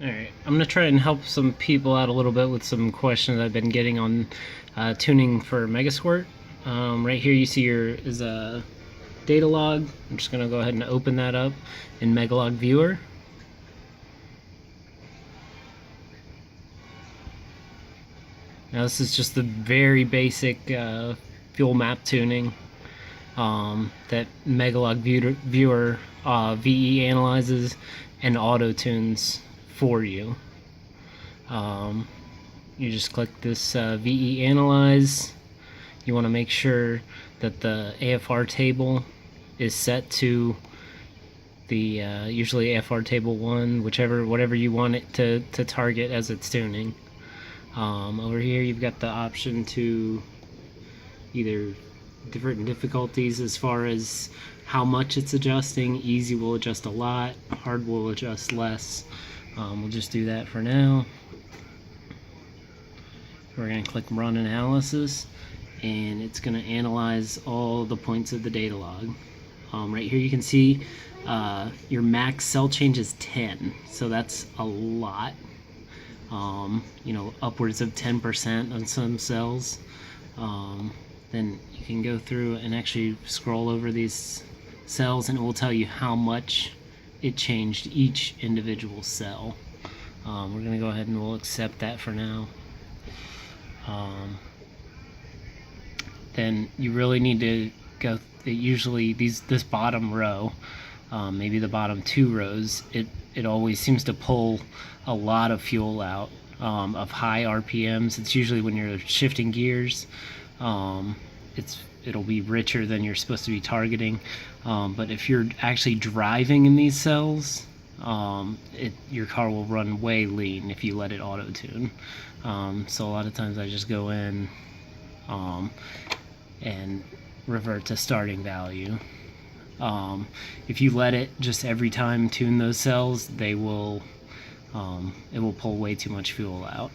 Alright, I'm going to try and help some people out a little bit with some questions I've been getting on tuning for Megasquirt. Right here you see is a data log. I'm just going to go ahead and open that up in Megalog Viewer. Now this is just the very basic fuel map tuning that Megalog Viewer VE analyzes and auto tunes for you. You just click this VE analyze. You want to make sure that the AFR table is set to the usually AFR table 1, whatever you want it to target as it's tuning. Over here you've got the option to either different difficulties as far as how much it's adjusting. Easy will adjust a lot, hard will adjust less. We'll just do that for now. We're going to click Run Analysis, and it's going to analyze all the points of the data log. Right here you can see your max cell change is 10, so that's a lot. Upwards of 10% on some cells. Then you can go through and actually scroll over these cells, and it will tell you how much it changed each individual cell. We're going to go ahead and we'll accept that for now. Then you really need to go. Usually this bottom row, maybe the bottom 2 rows, it always seems to pull a lot of fuel out of high RPMs. It's usually when you're shifting gears. It'll be richer than you're supposed to be targeting. But if you're actually driving in these cells, your car will run way lean if you let it auto tune. So a lot of times I just go in and revert to starting value. If you let it just every time tune those cells, it will pull way too much fuel out.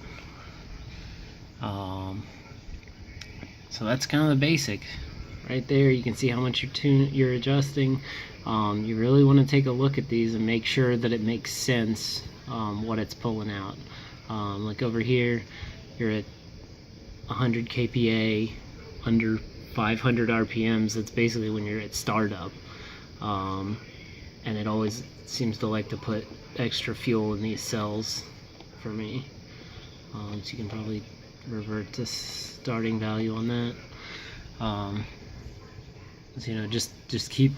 So that's kind of the basic. Right there you can see how much you're adjusting. You really want to take a look at these and make sure that it makes sense what it's pulling out. Like over here you're at 100 kPa under 500 RPMs. That's basically when you're at startup. And it always seems to like to put extra fuel in these cells for me. So you can probably revert to starting value on that. So, just keep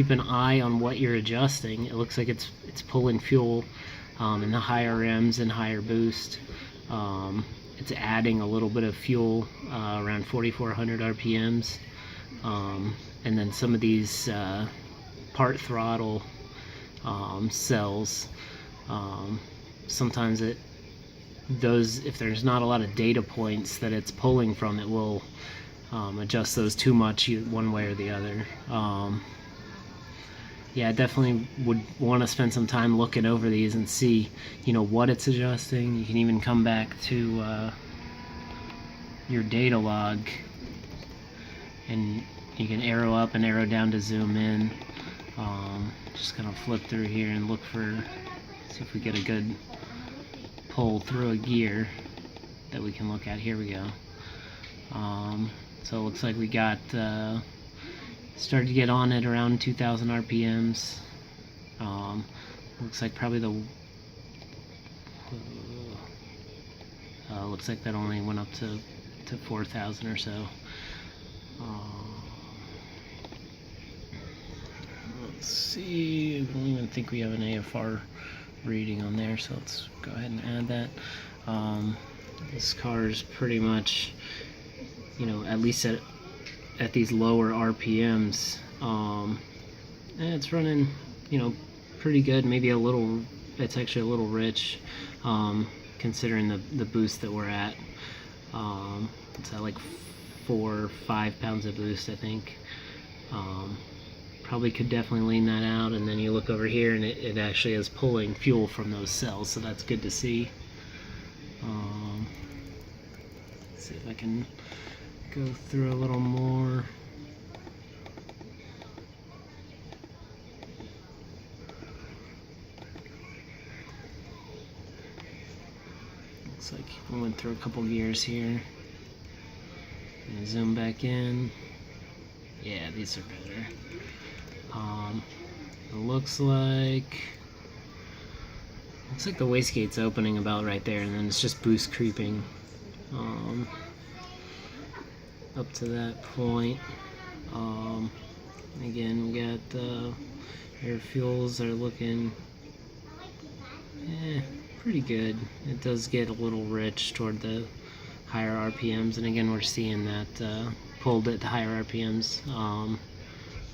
an eye on what you're adjusting. It looks like it's pulling fuel in the higher RMs and higher boost. It's adding a little bit of fuel around 4,400 RPMs. And then some of these part throttle cells, sometimes if there's not a lot of data points that it's pulling from, it will adjust those too much one way or the other. Yeah, I definitely would want to spend some time looking over these and see what it's adjusting. You can even come back to your data log, and you can arrow up and arrow down to zoom in. Just kind of flip through here and see if we get a good pull through a gear that we can look at. Here we go. So it looks like we got started to get on at around 2,000 RPMs. Looks like probably looks like that only went up to 4,000 or so. Let's see, I don't even think we have an AFR reading on there, so let's go ahead and add that. This car is pretty much, at least at these lower RPMs, it's running, pretty good. Maybe it's actually a little rich, considering the boost that we're at. It's at like 4 or 5 pounds of boost, I think. Probably could definitely lean that out, and then you look over here and it actually is pulling fuel from those cells, so that's good to see. Let's see if I can go through a little more. Looks like we went through a couple gears here. And zoom back in. Yeah, these are better. It looks like the wastegate's opening about right there, and then it's just boost creeping up to that point. Again, we got the air fuels are looking pretty good. It does get a little rich toward the higher RPMs, and again we're seeing that pulled at the higher RPMs.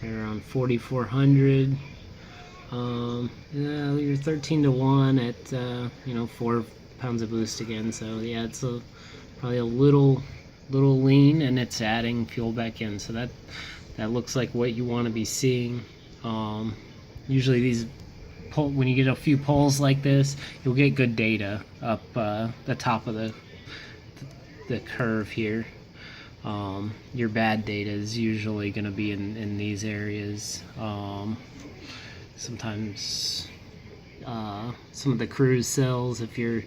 Right around 4,400. Yeah, you're 13 to 1 at 4 pounds of boost again. So yeah, it's probably a little lean, and it's adding fuel back in. So that looks like what you want to be seeing. Usually these when you get a few pulls like this, you'll get good data up the top of the curve here. Your bad data is usually going to be in these areas. Sometimes some of the cruise cells, if you're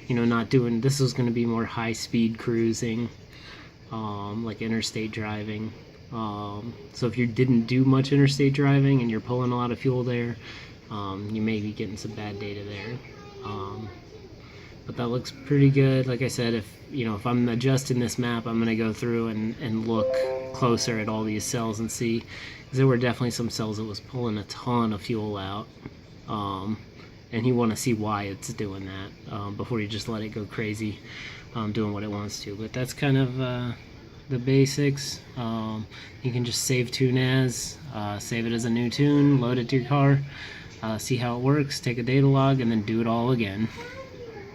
not doing, this is going to be more high speed cruising, like interstate driving. So if you didn't do much interstate driving and you're pulling a lot of fuel there, you may be getting some bad data there. But that looks pretty good. Like I said, if I'm adjusting this map, I'm going to go through and look closer at all these cells and see, because there were definitely some cells that was pulling a ton of fuel out, and you want to see why it's doing that before you just let it go crazy doing what it wants to. But that's kind of the basics. You can just save tune as, save it as a new tune, load it to your car, see how it works, take a data log, and then do it all again.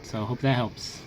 So I hope that helps.